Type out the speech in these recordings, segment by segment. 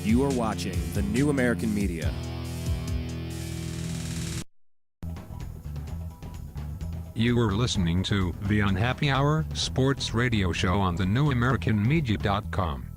You are watching the New American Media. You are listening to The Unhappy Hour sports radio show on the newamericanmedia.com.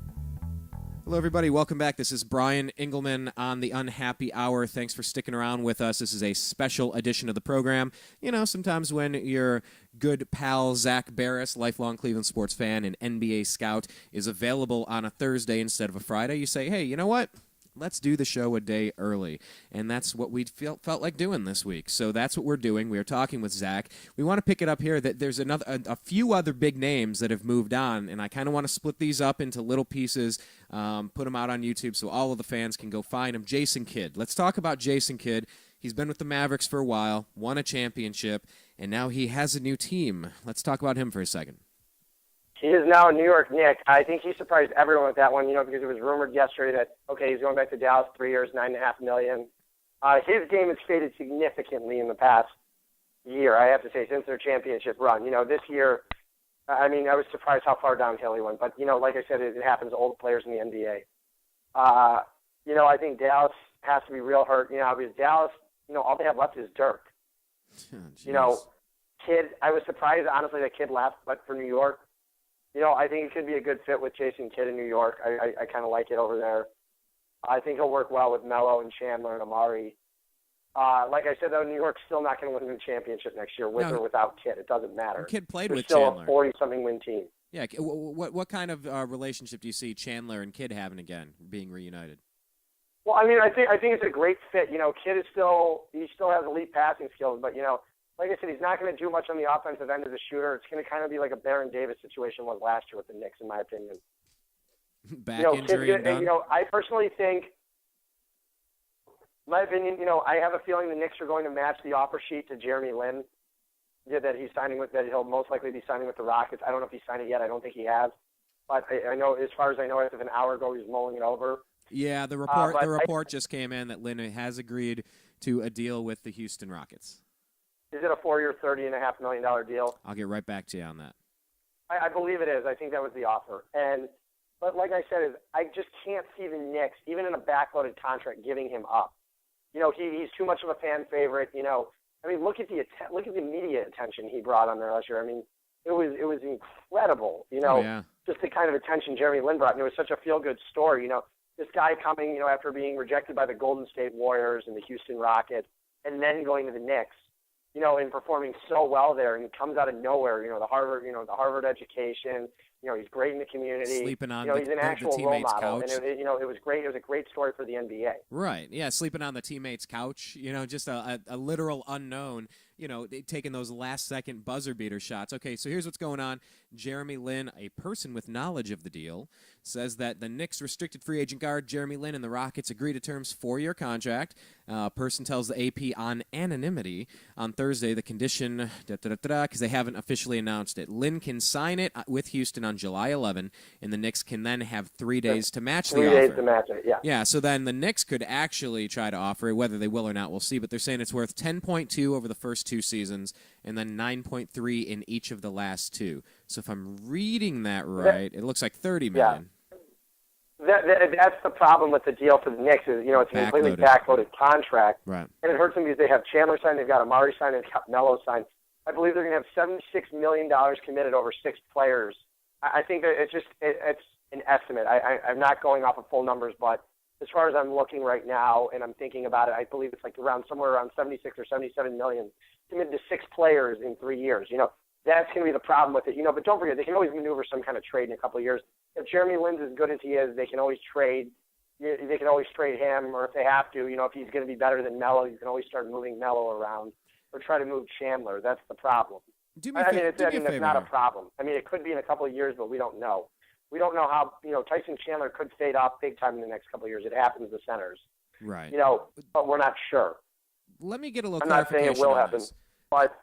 Hello, everybody. Welcome back. This is Brian Engelman on The Unhappy Hour. Thanks for sticking around with us. This is a special edition of the program. You know, sometimes when your good pal Zak Baris, lifelong Cleveland sports fan and NBA scout, is available on a Thursday instead of a Friday, you say, hey, you know what? Let's do the show a day early. And that's what we felt like doing this week. So that's what we're doing. We are talking with Zak. We want to pick it up here that there's a few other big names that have moved on, and I kind of want to split these up into little pieces, put them out on YouTube so all of the fans can go find them. Jason Kidd. Let's talk about Jason Kidd. He's been with the Mavericks for a while, won a championship, and now he has a new team. Let's talk about him for a second. He is now a New York Knick. I think he surprised everyone with that one, because it was rumored yesterday that, okay, he's going back to Dallas, 3 years, $9.5 million. His game has faded significantly in the past year, I have to say, since their championship run. This year, I was surprised how far downhill he went. But, like I said, it happens to old players in the NBA. I think Dallas has to be real hurt, because Dallas, all they have left is Dirk. Kidd, I was surprised, honestly, that Kidd left, but for New York, I think it could be a good fit with Jason Kidd in New York. I kind of like it over there. I think he'll work well with Melo and Chandler and Amari. Like I said, though, New York's still not going to win the championship next year, with or without Kidd. It doesn't matter. Kidd played They're with still Chandler. Still a 40-something win team. Yeah. What kind of relationship do you see Chandler and Kidd having again, being reunited? Well, I think it's a great fit. Kidd is still has elite passing skills, but like I said, he's not going to do much on the offensive end as a shooter. It's going to kind of be like a Baron Davis situation was last year with the Knicks, in my opinion. Back injury and done? I personally think, my opinion, I have a feeling the Knicks are going to match the offer sheet to Jeremy Lin that he's signing with, that he'll most likely be signing with the Rockets. I don't know if he's signed it yet. I don't think he has. But I know, as far as I know, as of an hour ago, he's mulling it over. Yeah, the report just came in that Lin has agreed to a deal with the Houston Rockets. Is it a 4-year, $30.5 million deal? I'll get right back to you on that. I believe it is. I think that was the offer. But like I said, I just can't see the Knicks, even in a backloaded contract, giving him up. He's too much of a fan favorite. Look at the media attention he brought on there last year. It was incredible. Just the kind of attention Jeremy Lin brought. And it was such a feel-good story. This guy coming, after being rejected by the Golden State Warriors and the Houston Rockets, and then going to the Knicks. And performing so well there, and he comes out of nowhere. The Harvard education. He's great in the community. Sleeping on he's an actual the role teammate's model, couch. and it was great. It was a great story for the NBA. Right? Yeah, sleeping on the teammate's couch. Just a literal unknown. Taking those last-second buzzer beater shots. Okay, so here's what's going on. Jeremy Lin, a person with knowledge of the deal, says that the Knicks restricted free agent guard Jeremy Lin and the Rockets agree to terms 4-year contract. Person tells the AP on anonymity on Thursday the condition, because they haven't officially announced it. Lin can sign it with Houston on July 11, and the Knicks can then have 3 days to match the offer. 3 days to match it, yeah. Yeah, so then the Knicks could actually try to offer it. Whether they will or not, we'll see. But they're saying it's worth 10.2 over the first 2 seasons, and then 9.3 in each of the last 2. So if I'm reading that right, it looks like $30 million. That's the problem with the deal for the Knicks is, it's a completely backloaded contract. Right. And it hurts them because they have Chandler signed, they've got Amari signed, they've got Melo signed. I believe they're going to have $76 million committed over 6 players. I think that it's an estimate. I'm not going off of full numbers, but as far as I'm looking right now and I'm thinking about it, I believe it's like somewhere around 76 or 77 million committed to 6 players in 3 years. That's going to be the problem with it. But don't forget, they can always maneuver some kind of trade in a couple of years. If Jeremy Lin's as good as he is, they can always trade. They can always trade him, or if they have to, if he's going to be better than Melo, you can always start moving Melo around or try to move Chandler. That's the problem. That's not a problem. It could be in a couple of years, but we don't know. We don't know how, Tyson Chandler could fade off big time in the next couple of years. It happens to centers. Right. But we're not sure. Let me get a little I'm not saying it will happen, this. but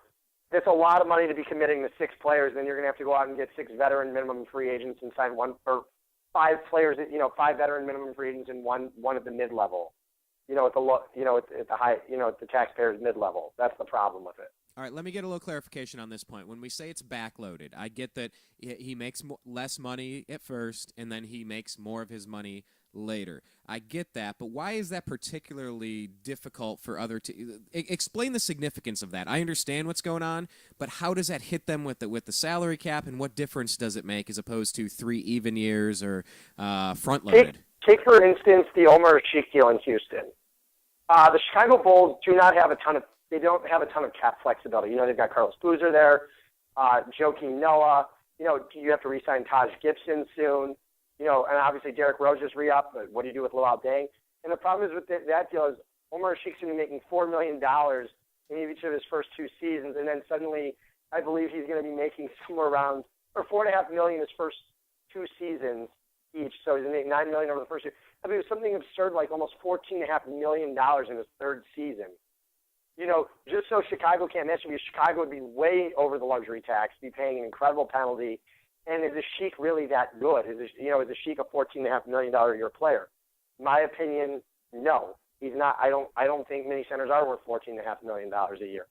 it's a lot of money to be committing to 6 players. Then you're going to have to go out and get 6 veteran minimum free agents and sign 5 players, 5 veteran minimum free agents and one at the mid level. At the high, at the taxpayers mid level. That's the problem with it. All right, let me get a little clarification on this point. When we say it's backloaded, I get that he makes less money at first, and then he makes more of his money later. I get that, but why is that particularly difficult for other teams? Explain the significance of that. I understand what's going on, but how does that hit them with the salary cap, and what difference does it make as opposed to 3 even years or front-loaded? Take for instance, the Omer Sheik deal in Houston. The Chicago Bulls do not have they don't have a ton of cap flexibility. They've got Carlos Boozer there, Joakim Noah. You have to re-sign Taj Gibson soon. And obviously Derrick Rose just re-up, but what do you do with Luol Deng? And the problem is with that deal is Omer Sheik's going to be making $4 million in each of his first 2 seasons, and then suddenly I believe he's going to be making somewhere around, or $4.5 million his first 2 seasons each. So he's going to make $9 million over the first year. I mean, it was something absurd like almost $14.5 million in his 3rd season. Just so Chicago can't match him, because Chicago would be way over the luxury tax, be paying an incredible penalty. And is the Sheik really that good? Is the Sheik a $14.5 million a year player? In my opinion, no, he's not. I don't think many centers are worth $14.5 million a year.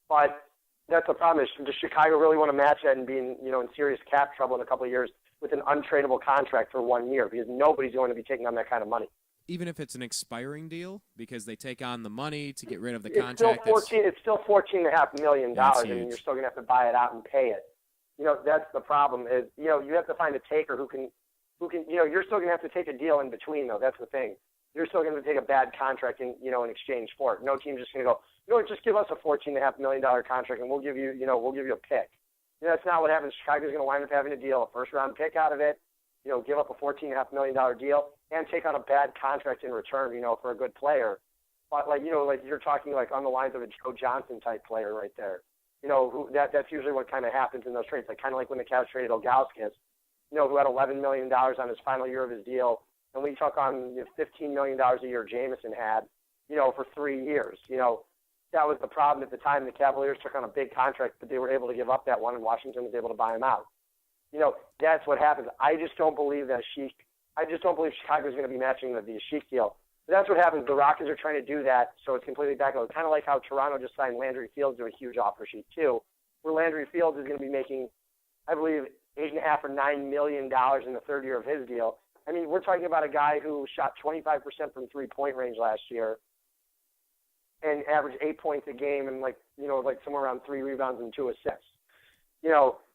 But that's the problem. Does Chicago really want to match that and be in serious cap trouble in a couple of years with an untradeable contract for 1 year? Because nobody's going to be taking on that kind of money. Even if it's an expiring deal, because they take on the money to get rid of the contract. It's still $14.5 million, and you're still going to have to buy it out and pay it. That's the problem. Is you have to find a taker who can. You're still going to have to take a deal in between, though. That's the thing. You're still going to take a bad contract in exchange for it. No team's just going to go, just give us a $14.5 million contract, and we'll give you a pick. That's not what happens. Chicago's going to wind up having a deal, a first-round pick out of it. Give up a $14.5 million deal and take on a bad contract in return, for a good player. But you're talking like on the lines of a Joe Johnson type player right there. That's usually what kind of happens in those trades. Like kind of like when the Cavs traded Ilgauskas, who had $11 million on his final year of his deal, and we took on $15 million a year Jameson had, for 3 years. That was the problem at the time. The Cavaliers took on a big contract, but they were able to give up that one, and Washington was able to buy him out. That's what happens. I just don't believe Chicago is going to be matching the Sheik deal. But that's what happens. The Rockets are trying to do that, so it's completely backloaded. Kind of like how Toronto just signed Landry Fields to a huge offer sheet too, where Landry Fields is going to be making, I believe, $8.5 or $9 million in the 3rd year of his deal. I mean, we're talking about a guy who shot 25% from 3-point range last year and averaged 8 points a game and somewhere around 3 rebounds and 2 assists.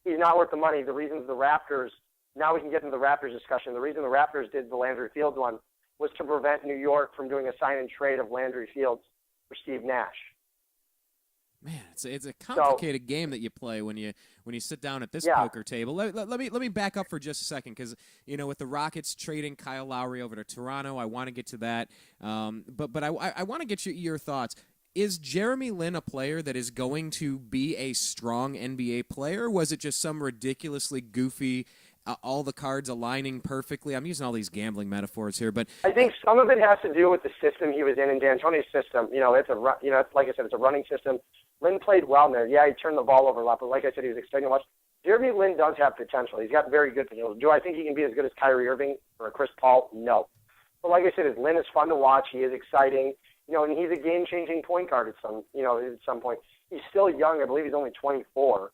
He's not worth the money. The reasons the Raptors, now we can get into the Raptors discussion. The reason the Raptors did the Landry Fields one was to prevent New York from doing a sign and trade of Landry Fields for Steve Nash. Man, it's a complicated game that you play when you sit down at this poker table. Let me back up for just a second, because with the Rockets trading Kyle Lowry over to Toronto, I want to get to that. But I want to get your thoughts. Is Jeremy Lin a player that is going to be a strong NBA player? Or was it just some ridiculously goofy, all the cards aligning perfectly? I'm using all these gambling metaphors here, but I think some of it has to do with the system he was in D'Antoni's system. It's like I said, it's a running system. Lin played well in there. Yeah, he turned the ball over a lot, but like I said, he was exciting to watch. Jeremy Lin does have potential. He's got very good potential. Do I think he can be as good as Kyrie Irving or Chris Paul? No. But like I said, Lin is fun to watch. He is exciting. And he's a game-changing point guard at some point. He's still young. I believe he's only 24.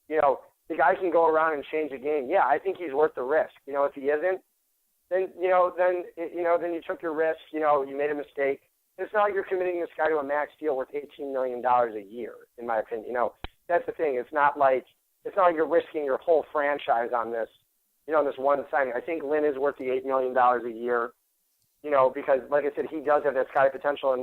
The guy can go around and change a game. Yeah, I think he's worth the risk. If he isn't, then you took your risk. You made a mistake. It's not like you're committing this guy to a max deal worth $18 million a year, in my opinion. That's the thing. It's not like you're risking your whole franchise on this, this one signing. I think Lin is worth the $8 million a year. Because, like I said, he does have that sky potential. And,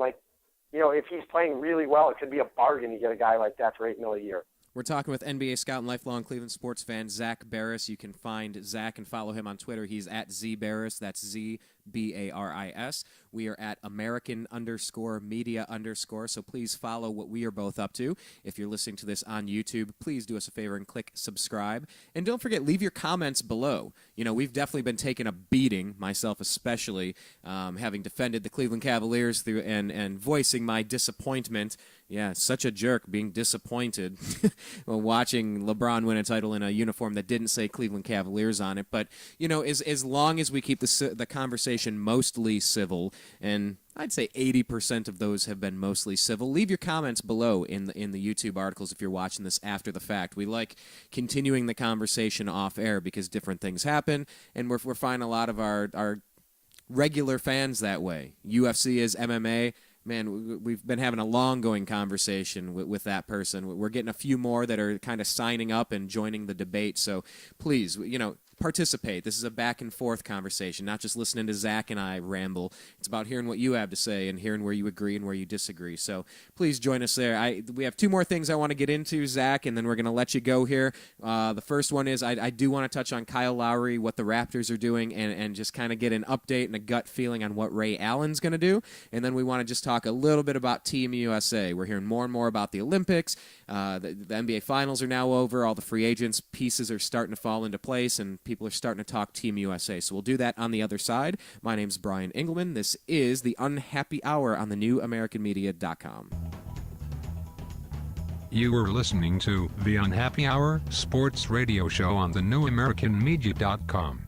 if he's playing really well, it could be a bargain to get a guy like that for $8 million a year. We're talking with NBA scout and lifelong Cleveland sports fan Zak Baris. You can find Zach and follow him on Twitter. He's at ZBaris. That's ZBARIS. We are at American_media_. So please follow what we are both up to. If you're listening to this on YouTube, please do us a favor and click subscribe. And don't forget, leave your comments below. We've definitely been taking a beating, myself especially, having defended the Cleveland Cavaliers through and voicing my disappointment. Yeah, such a jerk being disappointed while watching LeBron win a title in a uniform that didn't say Cleveland Cavaliers on it. But, as long as we keep the conversation conversation, mostly civil, and I'd say 80% of those have been mostly civil. Leave your comments below in the YouTube articles if you're watching this after the fact. We like continuing the conversation off air because different things happen, and we're finding a lot of our regular fans that way. UFC is MMA. Man, we've been having a long-going conversation with that person. We're getting a few more that are kind of signing up and joining the debate. So please, participate. This is a back-and-forth conversation, not just listening to Zach and I ramble. It's about hearing what you have to say and hearing where you agree and where you disagree. So please join us there. We have two more things I want to get into, Zach, and then we're going to let you go here. The first one is I do want to touch on Kyle Lowry, what the Raptors are doing, and just kind of get an update and a gut feeling on what Ray Allen's going to do. And then we want to just talk a little bit about Team USA. We're hearing more and more about the Olympics. The NBA Finals are now over. All the free agents pieces are starting to fall into place, and people are starting to talk Team USA. So we'll do that on the other side. My name's Brian Engelman. This is the Unhappy Hour on the NewAmericanMedia.com. You were listening to the Unhappy Hour Sports Radio Show on the NewAmericanMedia.com.